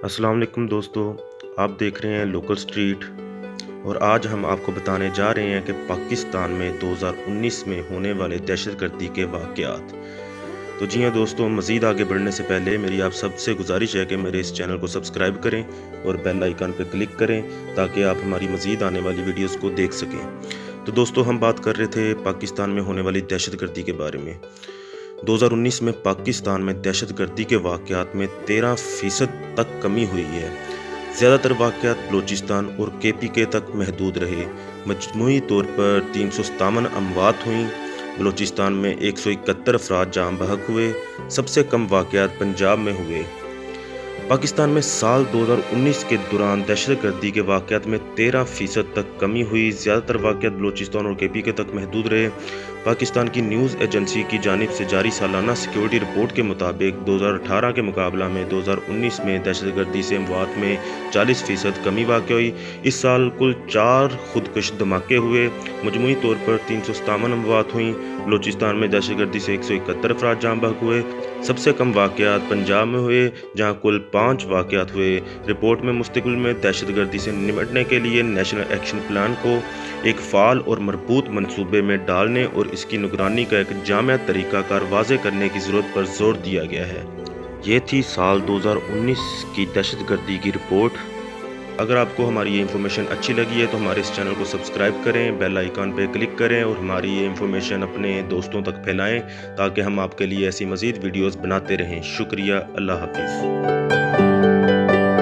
अस्सलाम वालेकुम दोस्तों, आप देख रहे हैं लोकल स्ट्रीट। और आज हम आपको बताने जा रहे हैं कि पाकिस्तान में 2019 में होने वाले दहशतगर्दी के वाक़यात। तो जी हाँ दोस्तों, मज़ीद आगे बढ़ने से पहले मेरी आप सबसे गुजारिश है कि मेरे इस चैनल को सब्सक्राइब करें और बेल आइकन पर क्लिक करें ताकि आप हमारी मज़ीद आने वाली वीडियोज़ को देख सकें। तो दोस्तों, हम बात कर रहे थे पाकिस्तान में होने वाली दहशतगर्दी के बारे में। 2019 में पाकिस्तान में दहशतगर्दी के वाक़यात में 13% तक कमी हुई है। ज़्यादातर वाक़यात बलूचिस्तान और KPK तक महदूद रहे। मजमूई तौर पर 357 अमवात हुईं। बलूचिस्तान में 171 अफराद जाँ बहक हुए। सबसे कम वाक़यात पंजाब में हुए। पाकिस्तान में साल 2019 के दौरान दहशतगर्दी के वाक़यात में 13% तक कमी हुई। ज़्यादातर वाक़यात बलूचिस्तान और KPK तक महदूद रहे। पाकिस्तान की न्यूज़ एजेंसी की जानिब से जारी सालाना सिक्योरिटी रिपोर्ट के मुताबिक 2018 के मुकाबला में 2019 में दहशतगर्दी से अमवात में 40% कमी वाक़ हुई। इस साल कुल 4 खुदकुश धमाके हुए। मजमूई तौर पर 357 अमवात हुई। बलूचिस्तान में दहशतगर्दी से 171 अफराद जाँ बहक हुए। सबसे कम वाक़यात पंजाब में हुए जहाँ कुल 5 वाक़यात हुए। रिपोर्ट में मुस्तक़बिल में दहशतगर्दी से निपटने के लिए नेशनल एक्शन प्लान को एक फ़ाल और मरबूत मंसूबे में डालने और इसकी निगरानी का एक जामिया तरीक़ाकार वाज़े करने की ज़रूरत पर ज़ोर दिया गया है। ये थी साल 2019 की दहशतगर्दी की रिपोर्ट। अगर आपको हमारी ये इन्फॉर्मेशन अच्छी लगी है तो हमारे इस चैनल को सब्सक्राइब करें, बेल आइकन पे क्लिक करें और हमारी ये इन्फॉर्मेशन अपने दोस्तों तक फैलाएं ताकि हम आपके लिए ऐसी मज़ीद वीडियोज़ बनाते रहें। शुक्रिया। अल्लाह हाफ़िज़।